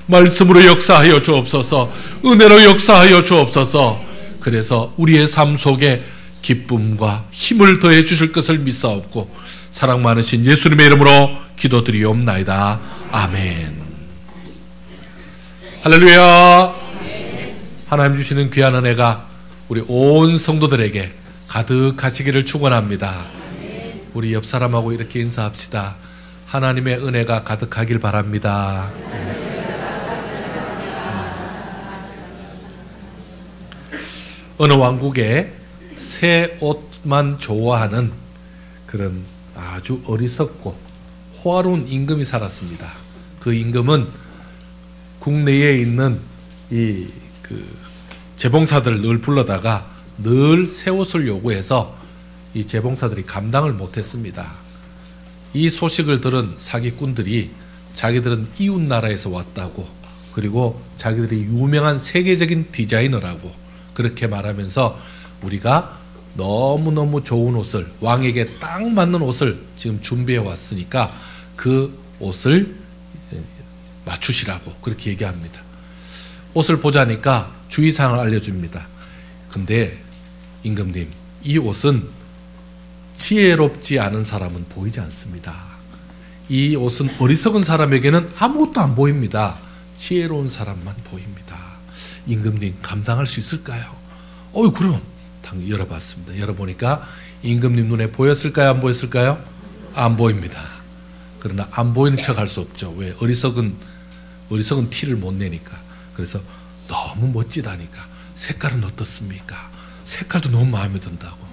말씀으로 역사하여 주옵소서. 은혜로 역사하여 주옵소서. 그래서 우리의 삶 속에 기쁨과 힘을 더해 주실 것을 믿사옵고 사랑 많으신 예수님의 이름으로 기도드리옵나이다. 아멘. 할렐루야. 하나님 주시는 귀한 은혜가 우리 온 성도들에게 가득하시기를 축원합니다. 우리 옆 사람하고 이렇게 인사합시다. 하나님의 은혜가 가득하길 바랍니다. 어느 왕국에 새 옷만 좋아하는 그런 아주 어리석고 호화로운 임금이 살았습니다. 그 임금은 국내에 있는 재봉사들을 늘 불러다가 늘 새 옷을 요구해서 이 재봉사들이 감당을 못했습니다. 이 소식을 들은 사기꾼들이 자기들은 이웃 나라에서 왔다고, 그리고 자기들이 유명한 세계적인 디자이너라고 그렇게 말하면서 우리가 너무너무 좋은 옷을, 왕에게 딱 맞는 옷을 지금 준비해 왔으니까 그 옷을 이제 맞추시라고 그렇게 얘기합니다. 옷을 보자니까 주의사항을 알려줍니다. 근데 임금님, 이 옷은 지혜롭지 않은 사람은 보이지 않습니다. 이 옷은 어리석은 사람에게는 아무것도 안 보입니다. 지혜로운 사람만 보입니다. 임금님, 감당할 수 있을까요? 그럼 당연히 열어봤습니다. 열어보니까 임금님 눈에 보였을까요? 안 보였을까요? 안 보입니다. 그러나 안 보이는 척 할 수 없죠. 왜? 어리석은 티를 못 내니까. 그래서 너무 멋지다니까. 색깔은 어떻습니까? 색깔도 너무 마음에 든다고.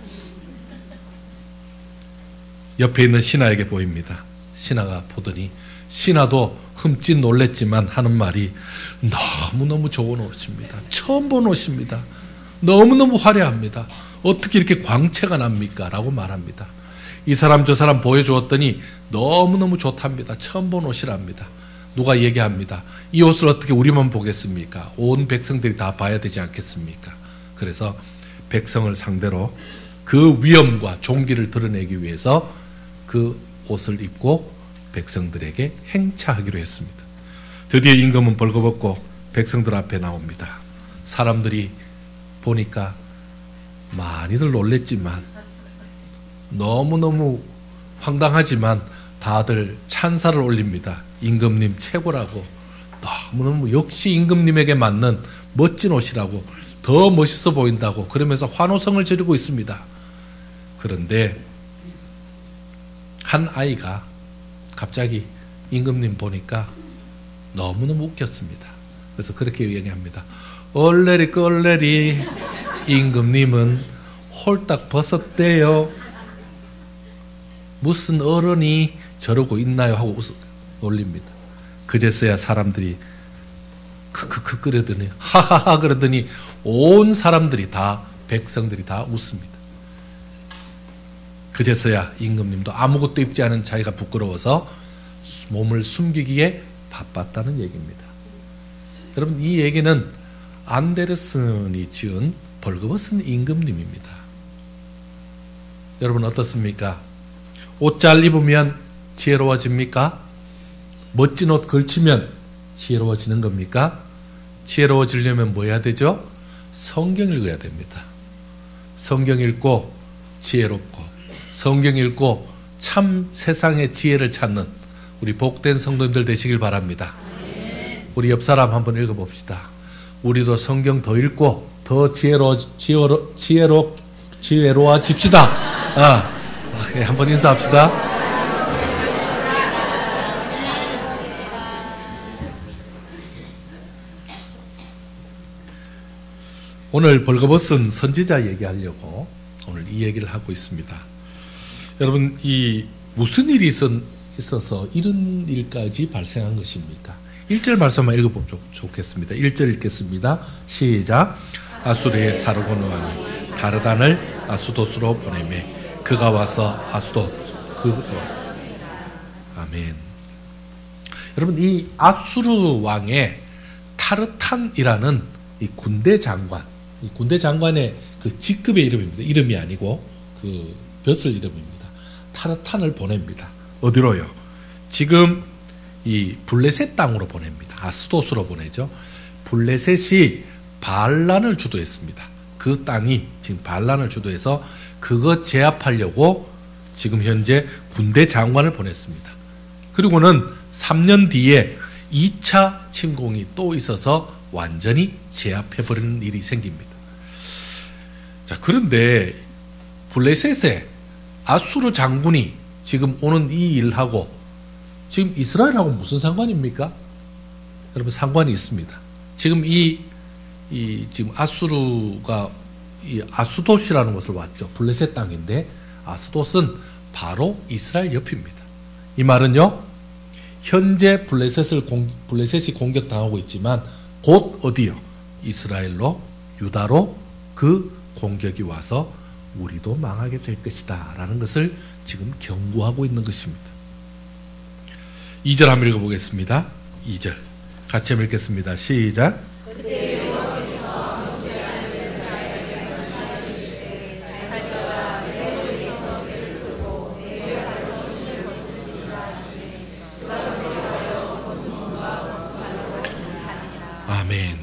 옆에 있는 신하에게 보입니다. 신하가 보더니 신하도 흠칫 놀랬지만 하는 말이 너무너무 좋은 옷입니다. 처음 본 옷입니다. 너무너무 화려합니다. 어떻게 이렇게 광채가 납니까? 라고 말합니다. 이 사람 저 사람 보여주었더니 너무너무 좋답니다. 처음 본 옷이랍니다. 누가 얘기합니다. 이 옷을 어떻게 우리만 보겠습니까? 온 백성들이 다 봐야 되지 않겠습니까? 그래서 백성을 상대로 그 위엄과 종기를 드러내기 위해서 그 옷을 입고 백성들에게 행차하기로 했습니다. 드디어 임금은 벌거벗고 백성들 앞에 나옵니다. 사람들이 보니까 많이들 놀랬지만, 너무너무 황당하지만 다들 찬사를 올립니다. 임금님 최고라고, 너무너무 역시 임금님에게 맞는 멋진 옷이라고, 더 멋있어 보인다고 그러면서 환호성을 지르고 있습니다. 그런데 한 아이가 갑자기 임금님 보니까 너무너무 웃겼습니다. 그래서 그렇게 얘기합니다. 얼레리 껄레리 임금님은 홀딱 벗었대요. 무슨 어른이 저러고 있나요? 하고 놀립니다. 그제서야 사람들이 크크크 그러더니 하하하 그러더니 온 사람들이 다, 백성들이 다 웃습니다. 그제서야 임금님도 아무것도 입지 않은 자기가 부끄러워서 몸을 숨기기에 바빴다는 얘기입니다. 여러분, 이 얘기는 안데르슨이 지은 벌거벗은 임금님입니다. 여러분 어떻습니까? 옷 잘 입으면 지혜로워집니까? 멋진 옷 걸치면 지혜로워지는 겁니까? 지혜로워지려면 뭐 해야 되죠? 성경 읽어야 됩니다. 성경 읽고 지혜롭고, 성경 읽고 참 세상의 지혜를 찾는 우리 복된 성도님들 되시길 바랍니다. 우리 옆 사람 한번 읽어봅시다. 우리도 성경 더 읽고 더 지혜로워집시다. 한번 인사합시다. 오늘 벌거벗은 선지자 얘기하려고 오늘 이 얘기를 하고 있습니다. 여러분, 이 무슨 일이 있어서 이런 일까지 발생한 것입니까? 1절 말씀만 읽어보면 좋겠습니다. 1절 읽겠습니다. 시작. 아수르의 사르곤 왕이 다르단을 아수도스로 보내매 그가 와서 아멘. 여러분, 이 아수르 왕의 타르탄이라는 이 군대 장관, 이 군대 장관의 그 직급의 이름입니다. 이름이 아니고 그 벼슬 이름입니다. 타르탄을 보냅니다. 어디로요? 지금 이 블레셋 땅으로 보냅니다. 아스도스로 보내죠. 블레셋이 반란을 주도했습니다. 그 땅이 지금 반란을 주도해서 그거 제압하려고 지금 현재 군대 장관을 보냈습니다. 그리고는 3년 뒤에 2차 침공이 또 있어서 완전히 제압해버리는 일이 생깁니다. 자, 그런데 블레셋의 아수르 장군이 지금 오는 이 일하고 지금 이스라엘하고 무슨 상관입니까? 여러분, 상관이 있습니다. 지금 지금 아수르가 이 아스돗이라는 곳을 왔죠. 블레셋 땅인데 아스돗은 바로 이스라엘 옆입니다. 이 말은요, 현재 블레셋이 공격당하고 있지만 곧 어디요? 이스라엘로, 유다로 그 공격이 와서 우리도 망하게 될 것이다 라는 것을 지금 경고하고 있는 것입니다. 2절 한번 읽어보겠습니다. 2절 같이 한번 읽겠습니다. 시작. 아멘.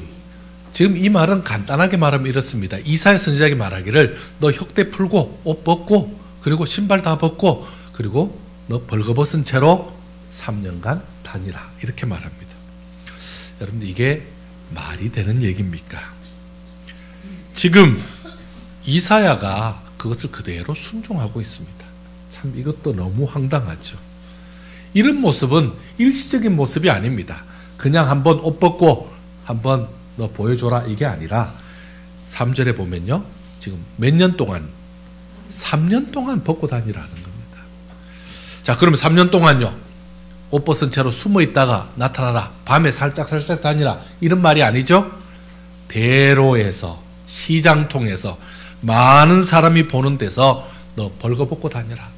지금 이 말은 간단하게 말하면 이렇습니다. 이사야 선지자가 말하기를 너 혁대 풀고 옷 벗고 그리고 신발 다 벗고 그리고 너 벌거벗은 채로 3년간 다니라 이렇게 말합니다. 여러분, 이게 말이 되는 얘기입니까? 지금 이사야가 그것을 그대로 순종하고 있습니다. 참 이것도 너무 황당하죠. 이런 모습은 일시적인 모습이 아닙니다. 그냥 한번 옷 벗고 한번 너 보여줘라 이게 아니라 3절에 보면요, 지금 몇 년 동안 3년 동안 벗고 다니라는 겁니다. 자, 그러면 3년 동안요 옷 벗은 채로 숨어 있다가 나타나라, 밤에 살짝 다니라 이런 말이 아니죠. 대로에서 시장통에서 많은 사람이 보는 데서 너 벌거벗고 다니라.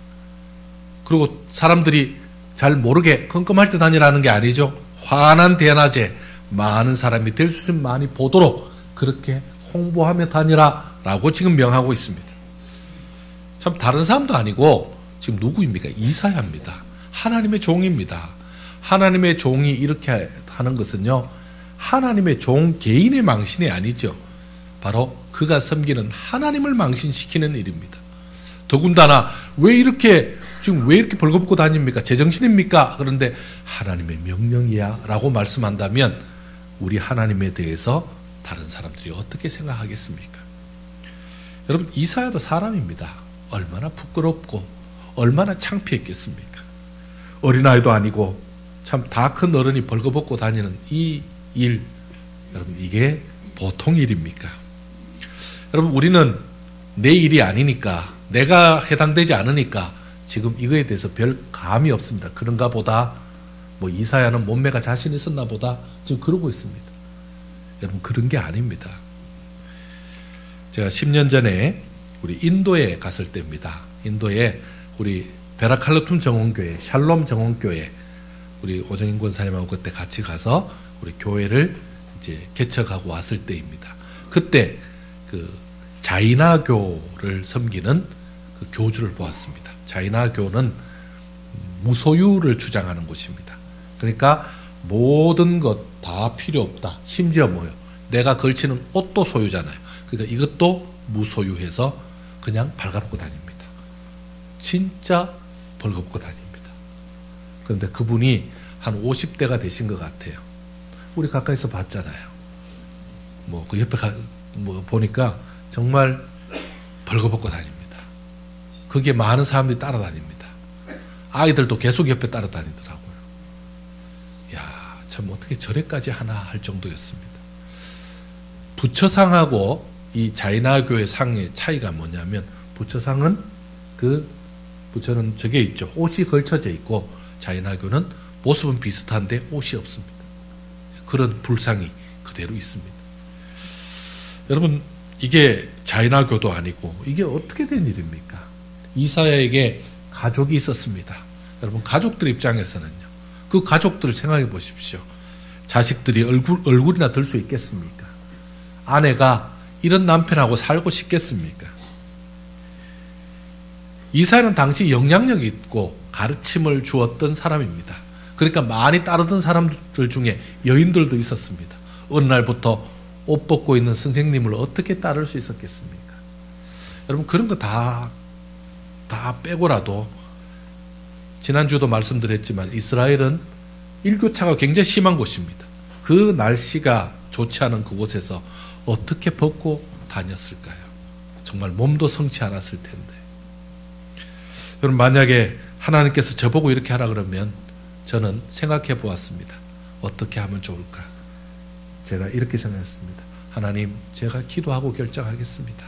그리고 사람들이 잘 모르게 컴컴할 때 다니라는 게 아니죠. 환한 대낮에 많은 사람이 될 수 있으면 많이 보도록 그렇게 홍보하며 다니라 라고 지금 명하고 있습니다. 참 다른 사람도 아니고 지금 누구입니까? 이사야입니다. 하나님의 종입니다. 하나님의 종이 이렇게 하는 것은요, 하나님의 종 개인의 망신이 아니죠. 바로 그가 섬기는 하나님을 망신시키는 일입니다. 더군다나 왜 이렇게 벌거벗고 다닙니까? 제정신입니까? 그런데 하나님의 명령이야 라고 말씀한다면 우리 하나님에 대해서 다른 사람들이 어떻게 생각하겠습니까? 여러분, 이사야도 사람입니다. 얼마나 부끄럽고 얼마나 창피했겠습니까? 어린아이도 아니고 참 다 큰 어른이 벌거벗고 다니는 이 일, 여러분, 이게 보통 일입니까? 여러분, 우리는 내 일이 아니니까, 내가 해당되지 않으니까 지금 이거에 대해서 별 감이 없습니다. 그런가 보다, 이사야는 몸매가 자신 있었나 보다, 지금 그러고 있습니다. 여러분, 그런 게 아닙니다. 제가 10년 전에 우리 인도에 갔을 때입니다. 인도에 우리 베라칼루툼 정원교회, 샬롬 정원교회, 우리 오정인 권사님하고 그때 같이 가서 우리 교회를 이제 개척하고 왔을 때입니다. 그때 그 자이나교를 섬기는 그 교주를 보았습니다. 자이나교는 무소유를 주장하는 곳입니다. 그러니까 모든 것 다 필요 없다. 심지어 내가 걸치는 옷도 소유잖아요. 그러니까 이것도 무소유해서 그냥 발가벗고 다닙니다. 진짜 벌거벗고 다닙니다. 그런데 그분이 한 50대가 되신 것 같아요. 우리 가까이서 봤잖아요. 그 옆에 보니까 정말 벌거벗고 다닙니다. 거기에 많은 사람들이 따라다닙니다. 아이들도 계속 옆에 따라다니더라고요. 야, 참 어떻게 저래까지 하나 할 정도였습니다. 부처상하고 이 자이나교의 상의 차이가 뭐냐면, 부처상은 부처는 저게 있죠. 옷이 걸쳐져 있고, 자이나교는 모습은 비슷한데 옷이 없습니다. 그런 불상이 그대로 있습니다. 여러분, 이게 자이나교도 아니고 이게 어떻게 된 일입니까? 이사야에게 가족이 있었습니다. 여러분, 가족들 입장에서는요, 그 가족들을 생각해 보십시오. 자식들이 얼굴이나 들 수 있겠습니까? 아내가 이런 남편하고 살고 싶겠습니까? 이사야는 당시 영향력이 있고 가르침을 주었던 사람입니다. 그러니까 많이 따르던 사람들 중에 여인들도 있었습니다. 어느 날부터 옷 벗고 있는 선생님을 어떻게 따를 수 있었겠습니까? 여러분, 그런 거 다 빼고라도 지난주도 말씀드렸지만 이스라엘은 일교차가 굉장히 심한 곳입니다. 그 날씨가 좋지 않은 그곳에서 어떻게 벗고 다녔을까요? 정말 몸도 성치 않았을 텐데. 여러분, 만약에 하나님께서 저보고 이렇게 하라 그러면 저는 생각해 보았습니다. 어떻게 하면 좋을까? 제가 이렇게 생각했습니다. 하나님, 제가 기도하고 결정하겠습니다.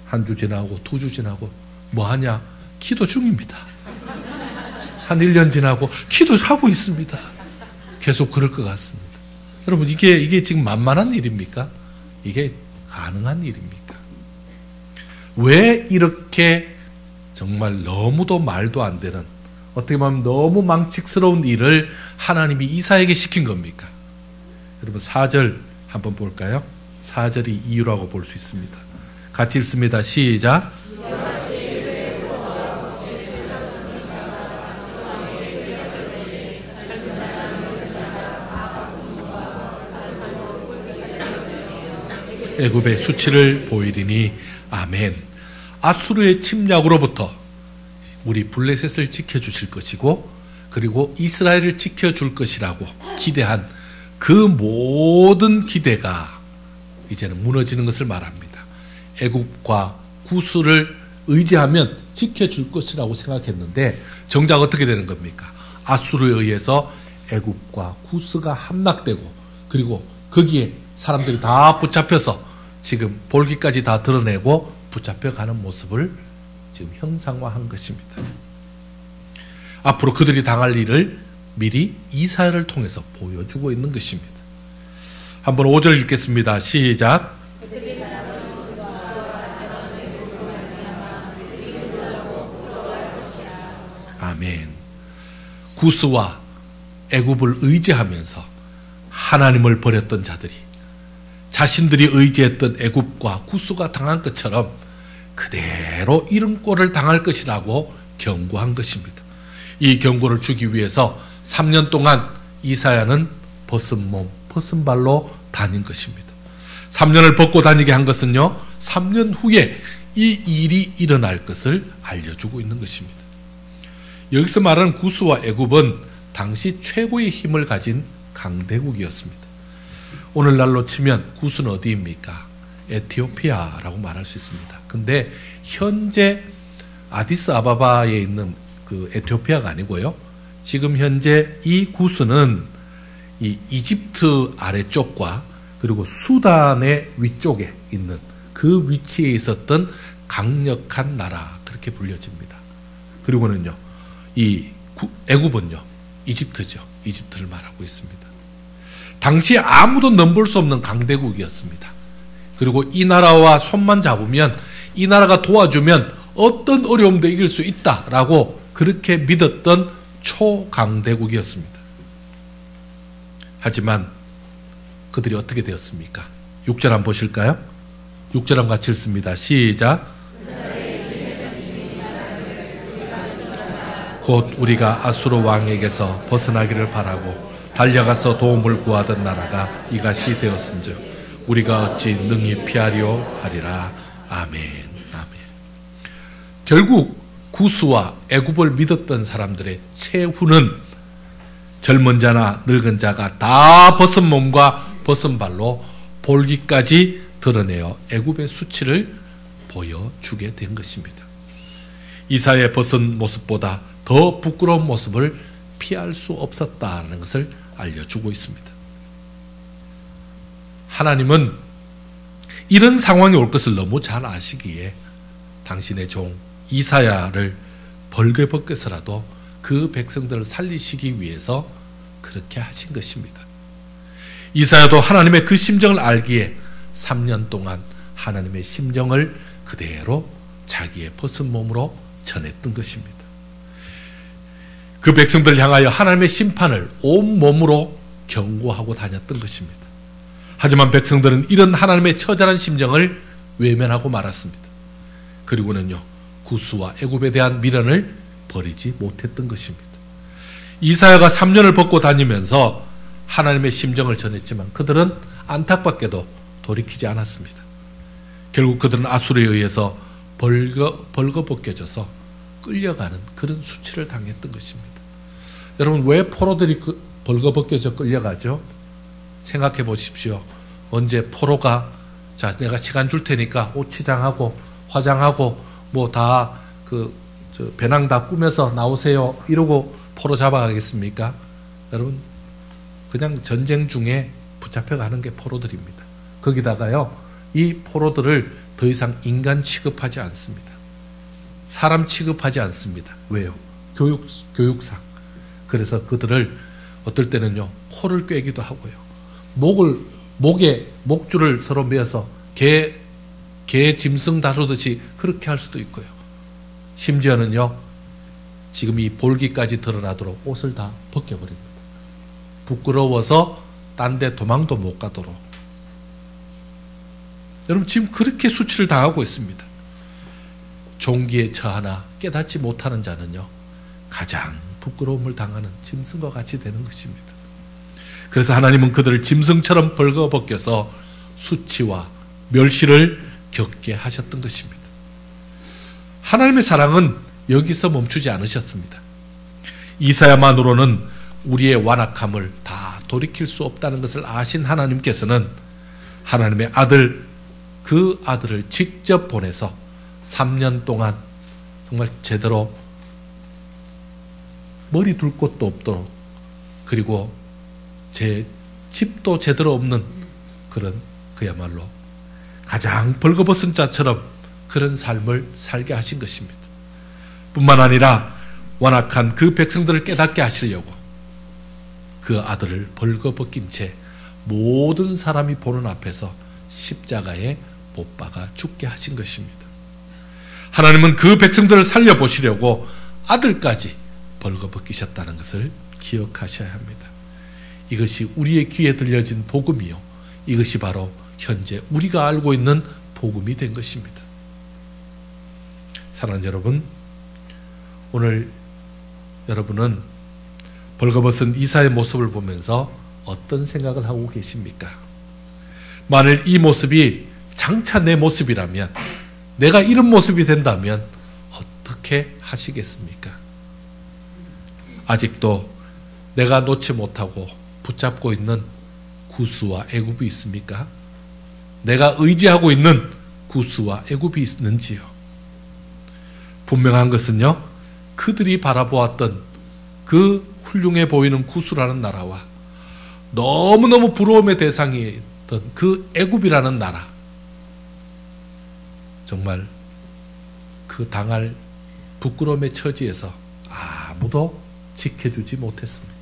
한 주 지나고 2주 지나고 뭐 하냐? 기도 중입니다. 한 1년 지나고 기도하고 있습니다. 계속 그럴 것 같습니다. 여러분, 이게 지금 만만한 일입니까? 이게 가능한 일입니까? 왜 이렇게 정말 너무도 말도 안 되는, 어떻게 보면 너무 망측스러운 일을 하나님이 이사야에게 시킨 겁니까? 여러분, 4절 한번 볼까요? 4절이 이유라고 볼 수 있습니다. 같이 읽습니다. 시작. 애굽의 수치를 보이리니 아멘. 아수르의 침략으로부터 우리 블레셋을 지켜주실 것이고, 그리고 이스라엘을 지켜줄 것이라고 기대한 그 모든 기대가 이제는 무너지는 것을 말합니다. 애굽과 구스를 의지하면 지켜줄 것이라고 생각했는데 정작 어떻게 되는 겁니까? 아수르에 의해서 애굽과 구스가 함락되고, 그리고 거기에 사람들이 다 붙잡혀서 지금 볼기까지 다 드러내고 붙잡혀가는 모습을 지금 형상화한 것입니다. 앞으로 그들이 당할 일을 미리 이사야를 통해서 보여주고 있는 것입니다. 한번 5절 읽겠습니다. 시작. 아멘. 구스와 애굽을 의지하면서 하나님을 버렸던 자들이 자신들이 의지했던 애굽과 구스가 당한 것처럼 그대로 이런 꼴을 당할 것이라고 경고한 것입니다. 이 경고를 주기 위해서 3년 동안 이사야는 벗은 몸, 벗은 발로 다닌 것입니다. 3년을 벗고 다니게 한 것은요, 3년 후에 이 일이 일어날 것을 알려주고 있는 것입니다. 여기서 말하는 구스와 애굽은 당시 최고의 힘을 가진 강대국이었습니다. 오늘날로 치면 구스는 어디입니까? 에티오피아라고 말할 수 있습니다. 근데 현재 아디스아바바에 있는 그 에티오피아가 아니고요, 지금 현재 이 구스는 이 이집트 아래쪽과 그리고 수단의 위쪽에 있는 그 위치에 있었던 강력한 나라, 그렇게 불려집니다. 그리고는요, 이 애굽은요, 이집트죠. 이집트를 말하고 있습니다. 당시 아무도 넘볼 수 없는 강대국이었습니다. 그리고 이 나라와 손만 잡으면, 이 나라가 도와주면 어떤 어려움도 이길 수 있다라고 그렇게 믿었던 초강대국이었습니다. 하지만 그들이 어떻게 되었습니까? 6절 한번 보실까요? 6절 한번 같이 읽습니다. 시작. 곧 우리가 아수르 왕에게서 벗어나기를 바라고 달려가서 도움을 구하던 나라가 이같이 되었은즉 우리가 어찌 능히 피하리오 하리라. 아멘. 아멘. 결국 구스와 애굽을 믿었던 사람들의 최후는 젊은 자나 늙은 자가 다 벗은 몸과 벗은 발로 볼기까지 드러내어 애굽의 수치를 보여주게 된 것입니다. 이사야의 벗은 모습보다 더 부끄러운 모습을 피할 수 없었다는 것을 알려주고 있습니다. 하나님은 이런 상황이 올 것을 너무 잘 아시기에 당신의 종 이사야를 벌거벗겨서라도 그 백성들을 살리시기 위해서 그렇게 하신 것입니다. 이사야도 하나님의 그 심정을 알기에 3년 동안 하나님의 심정을 그대로 자기의 벗은 몸으로 전했던 것입니다. 그 백성들을 향하여 하나님의 심판을 온몸으로 경고하고 다녔던 것입니다. 하지만 백성들은 이런 하나님의 처절한 심정을 외면하고 말았습니다. 그리고는요, 구스와 애굽에 대한 미련을 버리지 못했던 것입니다. 이사야가 3년을 벗고 다니면서 하나님의 심정을 전했지만 그들은 안팎밖에도 돌이키지 않았습니다. 결국 그들은 아수르에 의해서 벌거벗겨져서 끌려가는 그런 수치를 당했던 것입니다. 여러분, 왜 포로들이 벌거벗겨져 끌려가죠? 생각해 보십시오. 언제 포로가 자, 내가 시간 줄 테니까 옷 치장하고 화장하고 뭐 다 배낭 다 꾸며서 나오세요 이러고 포로 잡아가겠습니까? 여러분, 그냥 전쟁 중에 붙잡혀가는 게 포로들입니다. 거기다가요, 이 포로들을 더 이상 인간 취급하지 않습니다. 사람 취급하지 않습니다. 왜요? 교육상. 그래서 그들을 어떨 때는요, 코를 꿰기도 하고요, 목에 목줄을 서로 매어서 개 짐승 다루듯이 그렇게 할 수도 있고요. 심지어는요, 지금 이 볼기까지 드러나도록 옷을 다 벗겨버립니다. 부끄러워서 딴 데 도망도 못 가도록. 여러분, 지금 그렇게 수치를 당하고 있습니다. 종기에 처하나 깨닫지 못하는 자는요, 가장 부끄러움을 당하는 짐승과 같이 되는 것입니다. 그래서 하나님은 그들을 짐승처럼 벌거벗겨서 수치와 멸시를 겪게 하셨던 것입니다. 하나님의 사랑은 여기서 멈추지 않으셨습니다. 이사야만으로는 우리의 완악함을 다 돌이킬 수 없다는 것을 아신 하나님께서는 하나님의 아들, 그 아들을 직접 보내서 3년 동안 정말 제대로 머리 둘 곳도 없도록, 그리고 제 집도 제대로 없는 그런, 그야말로 가장 벌거벗은 자처럼 그런 삶을 살게 하신 것입니다. 뿐만 아니라 완악한 그 백성들을 깨닫게 하시려고 그 아들을 벌거벗긴 채 모든 사람이 보는 앞에서 십자가에 못 박아 죽게 하신 것입니다. 하나님은 그 백성들을 살려보시려고 아들까지 벌거벗기셨다는 것을 기억하셔야 합니다. 이것이 우리의 귀에 들려진 복음이요, 이것이 바로 현재 우리가 알고 있는 복음이 된 것입니다. 사랑하는 여러분, 오늘 여러분은 벌거벗은 이사의 모습을 보면서 어떤 생각을 하고 계십니까? 만일 이 모습이 장차 내 모습이라면, 내가 이런 모습이 된다면 어떻게 하시겠습니까? 아직도 내가 놓지 못하고 붙잡고 있는 구스와 애굽이 있습니까? 내가 의지하고 있는 구스와 애굽이 있는지요? 분명한 것은요, 그들이 바라보았던 그 훌륭해 보이는 구스라는 나라와 너무너무 부러움의 대상이었던 그 애굽이라는 나라, 정말 그 당할 부끄러움의 처지에서 아무도 지켜주지 못했습니다.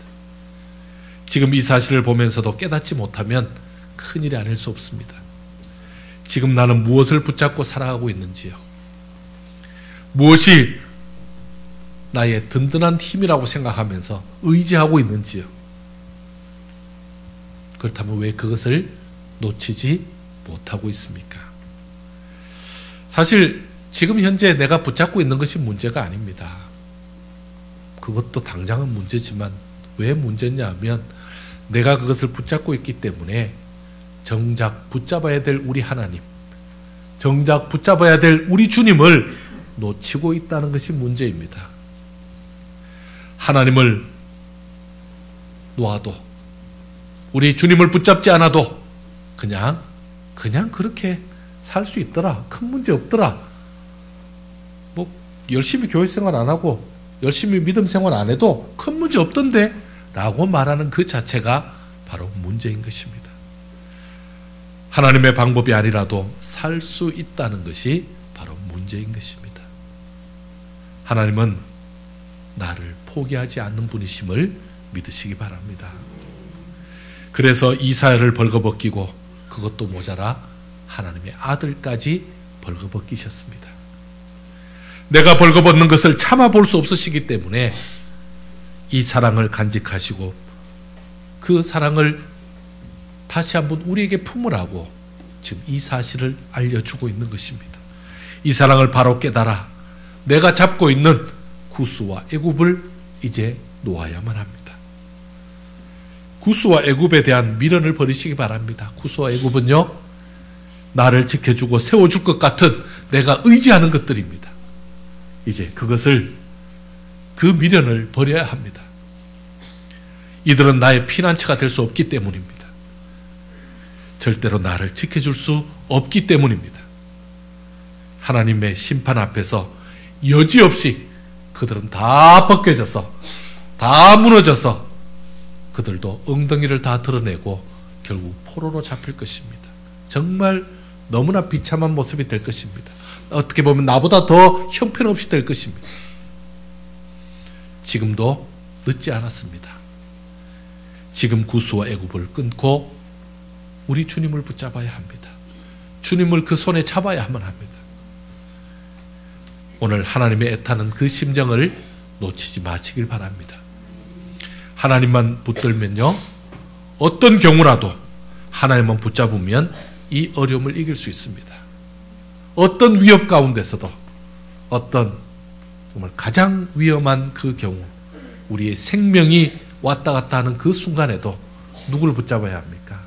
지금 이 사실을 보면서도 깨닫지 못하면 큰일이 아닐 수 없습니다. 지금 나는 무엇을 붙잡고 살아가고 있는지요? 무엇이 나의 든든한 힘이라고 생각하면서 의지하고 있는지요? 그렇다면 왜 그것을 놓치지 못하고 있습니까? 사실 지금 현재 내가 붙잡고 있는 것이 문제가 아닙니다. 그것도 당장은 문제지만 왜 문제냐 하면, 내가 그것을 붙잡고 있기 때문에 정작 붙잡아야 될 우리 하나님, 정작 붙잡아야 될 우리 주님을 놓치고 있다는 것이 문제입니다. 하나님을 놓아도, 우리 주님을 붙잡지 않아도 그냥 그렇게 살 수 있더라, 큰 문제 없더라, 뭐 열심히 교회 생활 안 하고 열심히 믿음 생활 안 해도 큰 문제 없던데 라고 말하는 그 자체가 바로 문제인 것입니다. 하나님의 방법이 아니라도 살 수 있다는 것이 바로 문제인 것입니다. 하나님은 나를 포기하지 않는 분이심을 믿으시기 바랍니다. 그래서 이사야를 벌거벗기고 그것도 모자라 하나님의 아들까지 벌거벗기셨습니다. 내가 벌거벗는 것을 참아볼 수 없으시기 때문에 이 사랑을 간직하시고 그 사랑을 다시 한번 우리에게 품으라고 지금 이 사실을 알려주고 있는 것입니다. 이 사랑을 바로 깨달아 내가 잡고 있는 구스와 애굽을 이제 놓아야만 합니다. 구스와 애굽에 대한 미련을 버리시기 바랍니다. 구스와 애굽은요, 나를 지켜주고 세워줄 것 같은 내가 의지하는 것들입니다. 이제 그 미련을 버려야 합니다. 이들은 나의 피난처가 될 수 없기 때문입니다. 절대로 나를 지켜줄 수 없기 때문입니다. 하나님의 심판 앞에서 여지없이 그들은 다 벗겨져서, 다 무너져서 그들도 엉덩이를 다 드러내고 결국 포로로 잡힐 것입니다. 정말 너무나 비참한 모습이 될 것입니다. 어떻게 보면 나보다 더 형편없이 될 것입니다. 지금도 늦지 않았습니다. 지금 구스와 애굽을 끊고 우리 주님을 붙잡아야 합니다. 주님을 그 손에 잡아야만 합니다. 오늘 하나님의 애타는 그 심정을 놓치지 마시길 바랍니다. 하나님만 붙들면요, 어떤 경우라도 하나님만 붙잡으면 이 어려움을 이길 수 있습니다. 어떤 위협 가운데서도, 어떤 정말 가장 위험한 그 경우, 우리의 생명이 왔다 갔다 하는 그 순간에도 누구를 붙잡아야 합니까?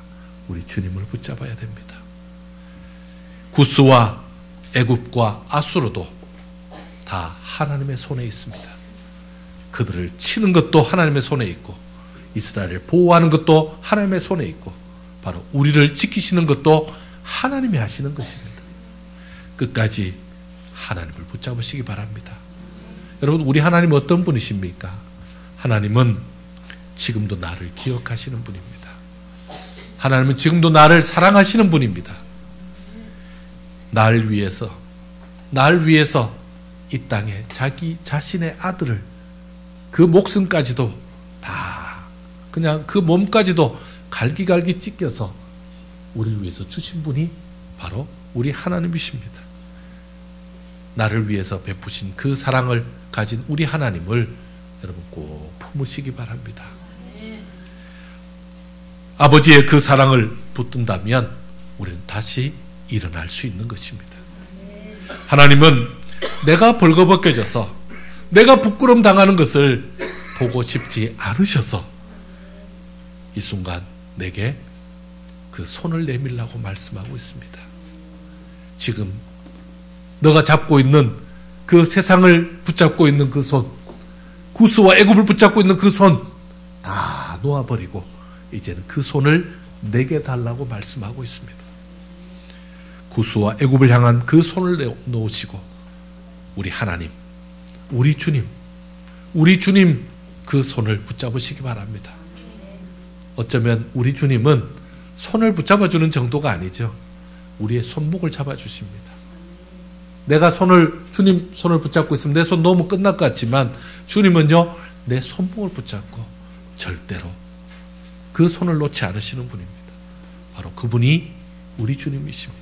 우리 주님을 붙잡아야 됩니다. 구스와 애굽과 아수르도 다 하나님의 손에 있습니다. 그들을 치는 것도 하나님의 손에 있고, 이스라엘을 보호하는 것도 하나님의 손에 있고, 바로 우리를 지키시는 것도 하나님이 하시는 것입니다. 끝까지 하나님을 붙잡으시기 바랍니다. 여러분, 우리 하나님은 어떤 분이십니까? 하나님은 지금도 나를 기억하시는 분입니다. 하나님은 지금도 나를 사랑하시는 분입니다. 날 위해서 이 땅에 자기 자신의 아들을, 그 목숨까지도 다, 그냥 그 몸까지도 갈기갈기 찢겨서 우리를 위해서 주신 분이 바로 우리 하나님이십니다. 나를 위해서 베푸신 그 사랑을 가진 우리 하나님을 여러분 꼭 품으시기 바랍니다. 아버지의 그 사랑을 붙든다면 우리는 다시 일어날 수 있는 것입니다. 하나님은 내가 벌거벗겨져서 내가 부끄러움 당하는 것을 보고 싶지 않으셔서 이 순간 내게 그 손을 내밀라고 말씀하고 있습니다. 지금 너가 잡고 있는 그 세상을 붙잡고 있는 그 손, 구스와 애굽을 붙잡고 있는 그 손 다 놓아버리고 이제는 그 손을 내게 달라고 말씀하고 있습니다. 구스와 애굽을 향한 그 손을 놓으시고 우리 하나님, 우리 주님 그 손을 붙잡으시기 바랍니다. 어쩌면 우리 주님은 손을 붙잡아주는 정도가 아니죠. 우리의 손목을 잡아주십니다. 내가 주님 손을 붙잡고 있으면 내 손 놓으면 끝날 것 같지만 주님은요, 내 손목을 붙잡고 절대로 그 손을 놓지 않으시는 분입니다. 바로 그분이 우리 주님이십니다.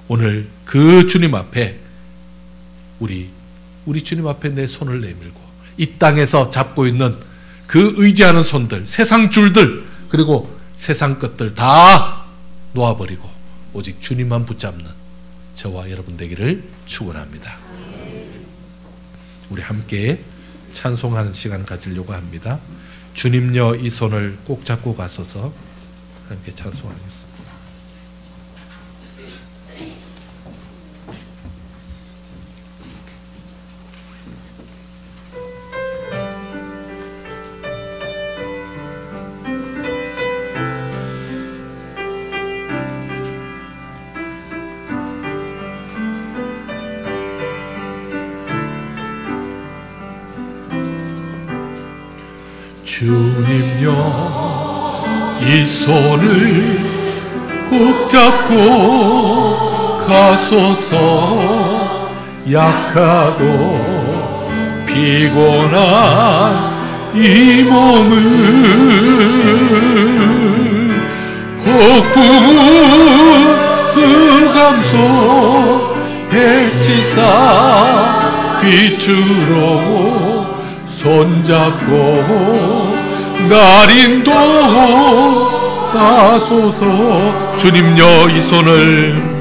오늘 그 주님 앞에 우리 주님 앞에 내 손을 내밀고 이 땅에서 잡고 있는 그 의지하는 손들, 세상 줄들, 그리고 세상 것들 다 놓아버리고 오직 주님만 붙잡는 저와 여러분 되기를 축원합니다. 우리 함께 찬송하는 시간 가지려고 합니다. 주님여 이 손을 꼭 잡고 가소서. 함께 찬송하겠습니다. 주님여 이 손을 꼭 잡고 가소서. 약하고 피곤한 이 몸을 폭풍 흑암소 해치사 빛으로 손잡고 날 인도하소서. 주님여 이 손을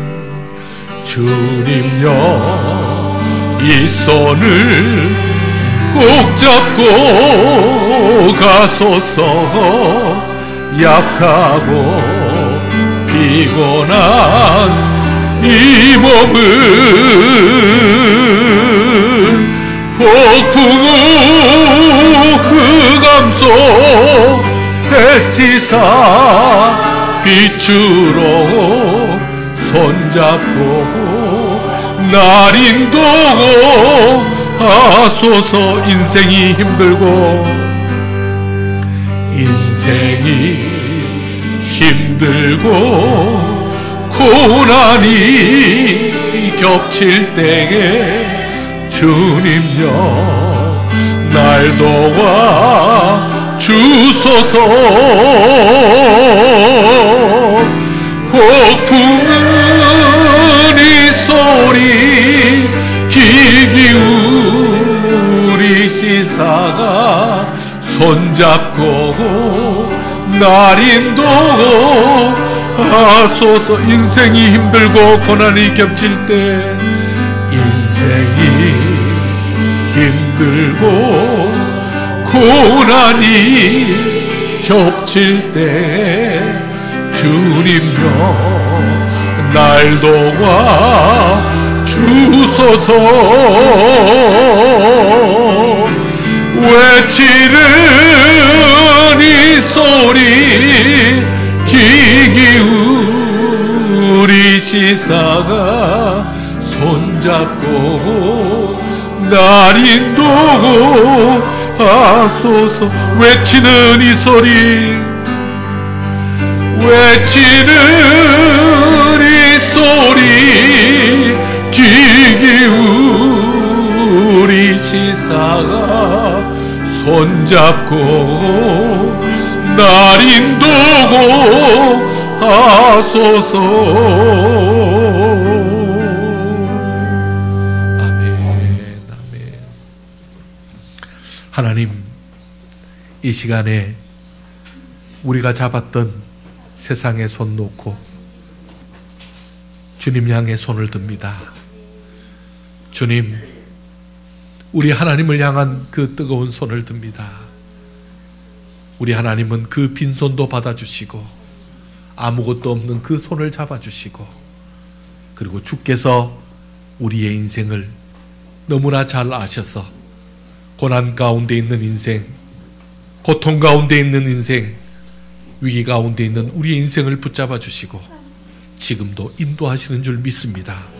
이 손을 꼭 잡고 가소서. 약하고 피곤한 이 몸을 폭풍우 흑암 속 액지사 빛으로 손잡고 날 인도고 하소서. 인생이 힘들고 고난이 겹칠 때에 주님여 날 도와 주소서. 폭풍은 이 소리 귀 기울이시사가 손잡고 날 인도고 하소서. 인생이 힘들고 고난이 겹칠 때, 인생이 힘들고 고난이 겹칠 때 주님여 날 도와 주소서. 외치는 이 소리 귀 기울이시사가 손잡고 날 인도고 하소서. 외치는 이 소리, 외치는 이 소리 귀 기울이시사가 손잡고 날 인도고 하소서. 아멘, 아멘. 하나님, 이 시간에 우리가 잡았던 세상에 손 놓고 주님 향해 손을 듭니다. 주님, 우리 하나님을 향한 그 뜨거운 손을 듭니다. 우리 하나님은 그 빈손도 받아주시고 아무것도 없는 그 손을 잡아주시고, 그리고 주께서 우리의 인생을 너무나 잘 아셔서 고난 가운데 있는 인생, 고통 가운데 있는 인생, 위기 가운데 있는 우리의 인생을 붙잡아 주시고 지금도 인도하시는 줄 믿습니다.